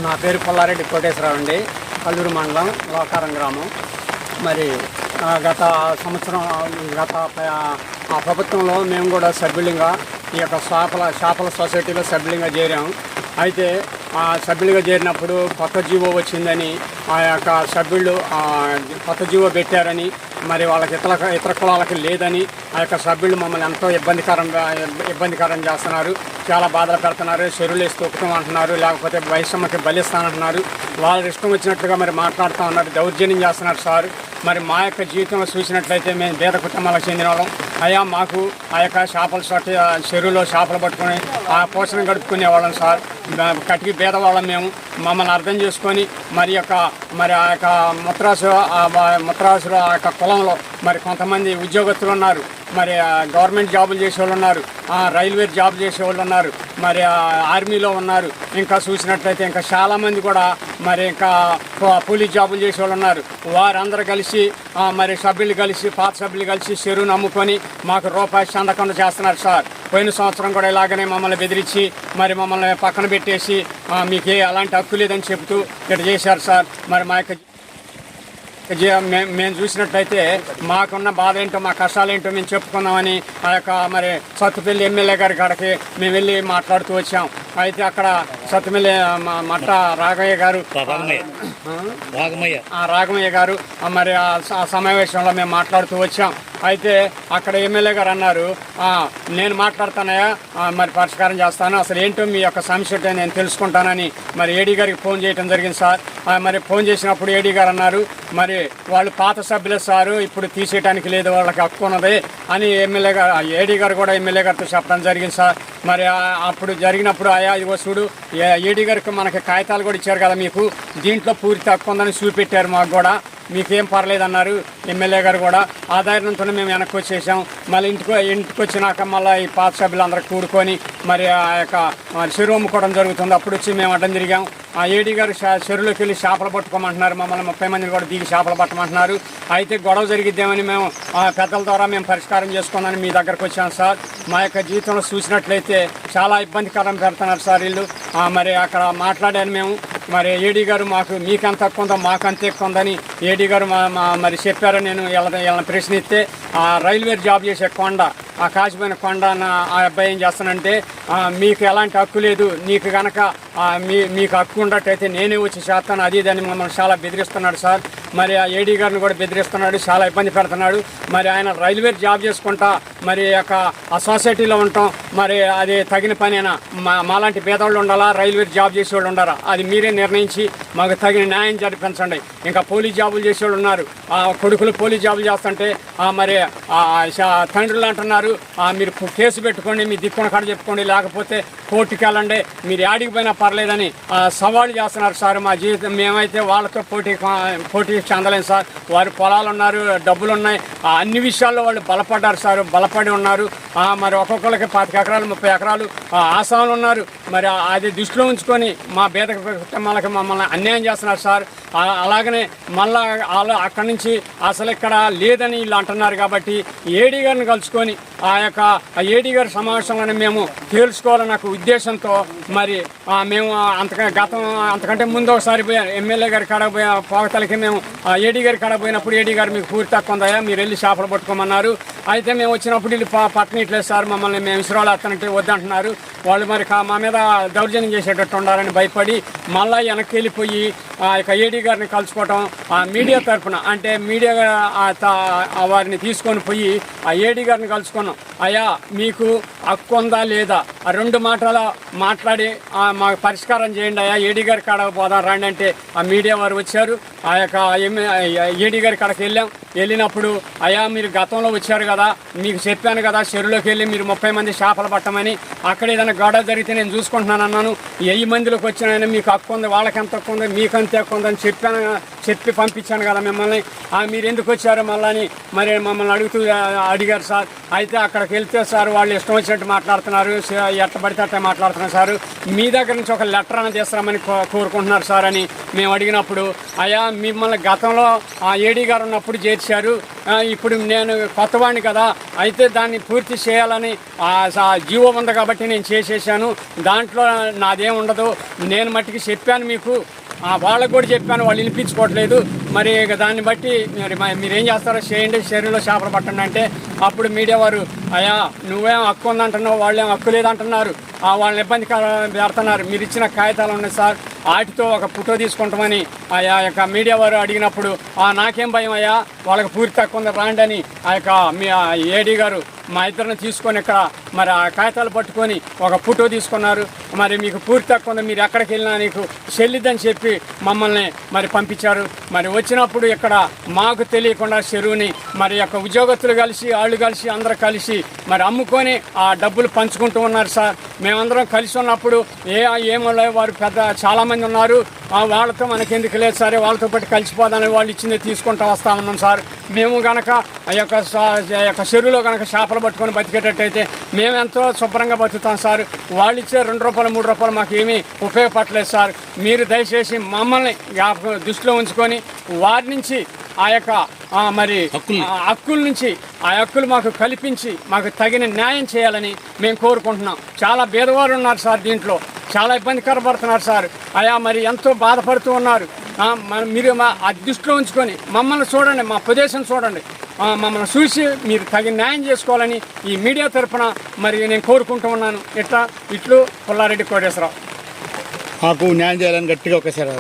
నా పేరు పుల్లారెడ్డి కోటేశ్వరరావు అండి, కల్లూరు మండలం లోకారం గ్రామం. మరి గత సంవత్సరం ప్రభుత్వంలో మేము కూడా సభ్యులుగా ఈ యొక్క చేపల సొసైటీలో సభ్యులుగా చేరాము. అయితే ఆ సభ్యులుగా చేరినప్పుడు కొత్త జీవో వచ్చిందని ఆ యొక్క సభ్యులు కొత్త జీవో పెట్టారని, మరి వాళ్ళకి ఇతర కులాలకి లేదని ఆ యొక్క సభ్యులు మమ్మల్ని ఎంతో ఇబ్బందికరం చేస్తున్నారు, చాలా బాధలు పెడుతున్నారు. చెరువులు వేసి తొక్కుతామంటున్నారు, లేకపోతే వైషమ్మకి బలిస్తానంటున్నారు. వాళ్ళ ఇష్టం వచ్చినట్లుగా మరి మాట్లాడుతూ ఉన్నారు, దౌర్జన్యం చేస్తున్నారు సార్. మరి మా యొక్క జీవితంలో చూసినట్లయితే మేము పేద కుటుంబాలకు చెందిన వాళ్ళం. అయ్యా మాకు ఆ యొక్క చెరువులో చేపలు పట్టుకొని ఆ పోషణ గడుపుకునే వాళ్ళం సార్. కటికి పేదవాళ్ళం మేము. మమ్మల్ని అర్థం చేసుకొని మరి ఆ యొక్క ముత్రాసులో ఆ యొక్క కులంలో మరి కొంతమంది ఉద్యోగస్తులు ఉన్నారు, మరి గవర్నమెంట్ జాబులు చేసేవాళ్ళు ఉన్నారు, రైల్వే జాబ్ చేసేవాళ్ళు ఉన్నారు, మరి ఆర్మీలో ఉన్నారు. ఇంకా చూసినట్లయితే ఇంకా చాలామంది కూడా మరి ఇంకా పోలీస్ జాబులు చేసేవాళ్ళు ఉన్నారు. వారందరూ కలిసి మరి పాత సభ్యులు కలిసి చెరువును అమ్ముకొని మాకు రూపాయి చందకుండా చేస్తున్నారు సార్. పోయిన సంవత్సరం కూడా ఇలాగనే మమ్మల్ని బెదిరించి మరి మమ్మల్ని పక్కన పెట్టేసి మీకు అలాంటి హక్కు లేదని చెబుతూ ఇక్కడ చేశారు సార్. మరి మా యొక్క మేము చూసినట్లయితే మాకున్న బాధ ఏంటో, మా కష్టాలు ఏంటో మేము చెప్పుకుందామని ఆ యొక్క మరి సత్తుపల్లి ఎమ్మెల్యే గారి కాడికి మేము వెళ్ళి మాట్లాడుతూ వచ్చాం. అయితే అక్కడ సత్తుపల్లి మట్ట రాఘమయ్య గారు మరి ఆ సమావేశంలో మేము మాట్లాడుతూ వచ్చాం. అయితే అక్కడ ఎమ్మెల్యే గారు అన్నారు, నేను మాట్లాడతానయా, మరి పరిష్కారం చేస్తాను, అసలు ఏంటో మీ యొక్క సమస్య ఏంటో నేను తెలుసుకుంటానని మరి ఏడీ గారికి ఫోన్ చేయడం జరిగింది సార్. మరి ఫోన్ చేసినప్పుడు ఏడీ గారు అన్నారు, మరి వాళ్ళు పాత సభ్యులే సారు, ఇప్పుడు తీసేయడానికి లేదు, వాళ్ళకి హక్కు ఉన్నది అని ఏడీ గారు కూడా ఎమ్మెల్యే గారితో చెప్పడం జరిగింది సార్. మరి అప్పుడు జరిగినప్పుడు ఇదిగో చూడు, ఏడీ గారికి మనకి కాగితాలు కూడా ఇచ్చారు కదా, మీకు దీంట్లో పూర్తి హక్కు ఉందని చూపెట్టారు, మాకు కూడా మీకేం పర్లేదన్నారు ఎమ్మెల్యే గారు కూడా. ఆ ధైర్యంతోనే మేము వెనక్కి వచ్చేసాం. మళ్ళీ ఇంటికి వచ్చినాక మళ్ళీ ఈ పాత సభ్యులందరూ కూడుకొని మరి ఆ యొక్క చెరువు అమ్ముకోవడం జరుగుతుంది. అప్పుడు వచ్చి మేము అడ్డం తిరిగాం. ఆ ఏడీ గారు చెరువులోకి వెళ్ళి చేపలు పట్టుకోమంటున్నారు, మమ్మల్ని 30 మందిని కూడా దిగి చేపలు పట్టమంటున్నారు. అయితే గొడవ జరిగిద్దామని మేము పెద్దల ద్వారా మేము పరిష్కారం చేసుకుందామని మీ దగ్గరకు వచ్చాం సార్. మా యొక్క జీవితంలో చూసినట్లయితే చాలా ఇబ్బందికరం పెడుతున్నారు సార్ వీళ్ళు. మరి అక్కడ మాట్లాడాను మేము. మరి ఏడీ గారు మీకంత ఎక్కువ ఉందో మాకంత ఎక్కువ ఉందని ఏడీ గారు మరి చెప్పారు. నేను వీళ్ళని ప్రశ్నిస్తే రైల్వే జాబ్ చేసే కొండ, ఆ కాచిపోయిన కొండ ఆ అబ్బాయి ఏం చేస్తానంటే, మీకు ఎలాంటి హక్కు లేదు, నీకు కనుక మీకు హక్కు ఉన్నట్టయితే నేనే వచ్చి చేస్తాను, అది దాన్ని మమ్మల్ని చాలా బెదిరిస్తున్నాడు సార్. మరి ఆ ఏడీ గారిని కూడా బెదిరిస్తున్నాడు, చాలా ఇబ్బంది పెడుతున్నాడు. మరి ఆయన రైల్వే జాబ్ చేసుకుంటా మరి ఆ సొసైటీలో ఉంటాం, మరి అది తగిన పనేనా? మాలాంటి పేదవాళ్ళు ఉండాలా, రైల్వే జాబ్ చేసేవాళ్ళు ఉండాలా? అది మీరే నిర్ణయించి మాకు తగిన న్యాయం జరిపించండి. ఇంకా పోలీస్ జాబులు చేసేవాళ్ళు ఉన్నారు, కొడుకులు పోలీస్ జాబులు చేస్తుంటే మరి తండ్రులు అంటున్నారు, మీరు కేసు పెట్టుకోండి, మీ దిక్కున కాడ చెప్పుకోండి, లేకపోతే కోర్టుకి వెళ్ళండి, మీరు యాడికి పోయినా పర్లేదని సవాళ్ళు చేస్తున్నారు సార్. మా జీవితం మేమైతే వాళ్ళతో పోటీ చెందలేము సార్. వారి పొలాలు ఉన్నారు, డబ్బులు ఉన్నాయి, అన్ని విషయాల్లో వాళ్ళు బలపడ్డారు సార్, బలపడి ఉన్నారు. మరి ఒక్కొక్కరికి 25 ఎకరాలు 30 ఎకరాలు ఆసాములు ఉన్నారు. మరి అది దృష్టిలో ఉంచుకొని మా పేద కుటుంబాలకి మమ్మల్ని అన్యాయం చేస్తున్నారు సార్. అలాగనే మళ్ళా అక్కడి నుంచి అసలు ఇక్కడ లేదని వీళ్ళు అంటున్నారు. కాబట్టి ఏడీ గారిని కలుసుకొని ఆ యొక్క ఏడీ గారి సమావేశంలోనే మేము తేల్చుకోవాలన్న నాకు ఉద్దేశంతో మరి మేము అంతకంటే ముందు ఒకసారి ఎమ్మెల్యే గారి కాడ పోగతలకి మేము ఏడీ గారి కాడ పోయినప్పుడు ఏడీ గారు మీకు పూర్తి తక్కువ ఉందా, మీరు వెళ్ళి చేపలు పట్టుకోమన్నారు. అయితే మేము వచ్చినప్పుడు వీళ్ళు పట్టణ ఇట్లేదు సార్, మమ్మల్ని మేము ఇసురాలు అత్తనంటే వద్దంటున్నారు. వాళ్ళు మరి మా మీద దౌర్జన్యం చేసేటట్టు ఉండాలని భయపడి మళ్ళీ వెనక్కి వెళ్ళిపోయి ఆ యొక్క ఏడీ గారిని కలుసుకోవటం, మీడియా తరఫున అంటే మీడియా వారిని తీసుకొని పోయి ఆ ఏడీ గారిని కలుసుకున్నాం. అయ్యా మీకు హక్కు ఉందా లేదా, ఆ 2 మాటలు మాట్లాడి మాకు పరిష్కారం చేయండి అయ్యా, ఏడీ గారి కాడ పోదాం రండి అంటే ఆ మీడియా వారు వచ్చారు. ఆ యొక్క ఏడీ గారి కాడకి వెళ్ళినప్పుడు అయ్యా మీరు గతంలో వచ్చారు కదా, మీకు చెప్పాను కదా చెరువులోకి వెళ్ళి మీరు 30 మంది చేపలు పట్టమని, అక్కడ ఏదైనా గొడవ జరిగితే నేను చూసుకుంటున్నాను అన్నాను. 1000 మందిలోకి వచ్చినాయని మీకు హక్కు ఉంది, వాళ్ళకి ఎంత హక్కు ఉంది, మీకు కొంత కొందని చెప్పి పంపించాను కదా మిమ్మల్ని. మీరు ఎందుకు వచ్చారు మళ్ళీ అని మరి మమ్మల్ని అడిగారు సార్. అయితే అక్కడికి వెళ్తే సార్ వాళ్ళు ఇష్టం వచ్చినట్టు మాట్లాడుతున్నారు, ఎట్ట పడితే అట్ట మాట్లాడుతున్నారు సార్. మీ దగ్గర నుంచి ఒక లెటర్ అనేది తీసుకురామని కోరుకుంటున్నారు సార్ అని మేము అడిగినప్పుడు, అయ్యా మిమ్మల్ని గతంలో ఏడీ గారు ఉన్నప్పుడు చేర్చారు, ఇప్పుడు నేను కొత్తవాడిని కదా, అయితే దాన్ని పూర్తి చేయాలని జీవో ఉంది కాబట్టి నేను చేసేసాను, దాంట్లో నాదేం ఉండదు, నేను మట్టికి చెప్పాను మీకు, వాళ్ళకు కూడా చెప్పాను, వాళ్ళు వినిపించుకోవట్లేదు, మరి దాన్ని బట్టి మీరేం చేస్తారో చేయండి, శరీరంలో చేపలు పట్టండి అంటే అప్పుడు మీడియా వారు, అయ్యా నువ్వేం హక్కు ఉందంటున్నావు, వాళ్ళేం హక్కు లేదంటున్నారు, వాళ్ళని ఇబ్బంది పెడుతున్నారు, మీరు ఇచ్చిన కాగితాలు ఉన్నాయి సార్, వాటితో ఒక ఫోటో తీసుకుంటామని ఆ యొక్క మీడియా వారు అడిగినప్పుడు, నాకేం భయం అయ్యా, వాళ్ళకి పూర్తి హక్కు ఉంది రాండి అని ఆ యొక్క మీ ఏడీ గారు మా ఇద్దరిని తీసుకొని ఇక్కడ మరి ఆ కాగితాలు పట్టుకొని ఒక ఫోటో తీసుకున్నారు. మరి మీకు పూర్తి హక్కు ఉంది, మీరు ఎక్కడికి వెళ్ళినా నీకు చెల్లిద్దని చెప్పి మమ్మల్ని మరి పంపించారు. మరి వచ్చినప్పుడు ఇక్కడ మాకు తెలియకుండా చెరువుని మరి యొక్క ఉద్యోగస్తులు కలిసి వాళ్ళు కలిసి అందరూ కలిసి మరి అమ్ముకొని ఆ డబ్బులు పంచుకుంటూ ఉన్నారు సార్. మేమందరం కలిసి ఉన్నప్పుడు ఏమో వారు పెద్ద చాలామంది ఉన్నారు, వాళ్ళతో మనకెందుకు లేదు సరే వాళ్ళతో పాటు కలిసిపోదాని వాళ్ళు ఇచ్చింది తీసుకుంటూ వస్తూ ఉన్నాం సార్. మేము కనుక ఆ యొక్క చెరువులో కనుక చేపలు పట్టుకొని బతికేటట్టయితే మేము ఎంతో శుభ్రంగా బతుకుతాం సార్. వాళ్ళు ఇచ్చే 2 రూపాయలు 3 రూపాయలు మాకు ఏమీ ఉపయోగపడలేదు సార్. మీరు దయచేసి మమ్మల్ని దృష్టిలో ఉంచుకొని వారి నుంచి ఆ యొక్క మరి హక్కుల నుంచి ఆ హక్కులు మాకు కల్పించి మాకు తగిన న్యాయం చేయాలని మేము కోరుకుంటున్నాం. చాలా పేదవారు ఉన్నారు సార్, దీంట్లో చాలా ఇబ్బందికర పడుతున్నారు సార్. మరి ఎంతో బాధపడుతూ ఉన్నారు. మీరు మా దృష్టిలో ఉంచుకొని మమ్మల్ని చూడండి, మా ప్రదేశం చూడండి, మమ్మల్ని చూసి మీరు తగిన న్యాయం చేసుకోవాలని ఈ మీడియా తరఫున మరి నేను కోరుకుంటూ ఉన్నాను. ఇట్లు పుల్లారెడ్డి కోటేశ్వరరావు. మాకు న్యాయం చేయాలని గట్టిగా ఒకసారి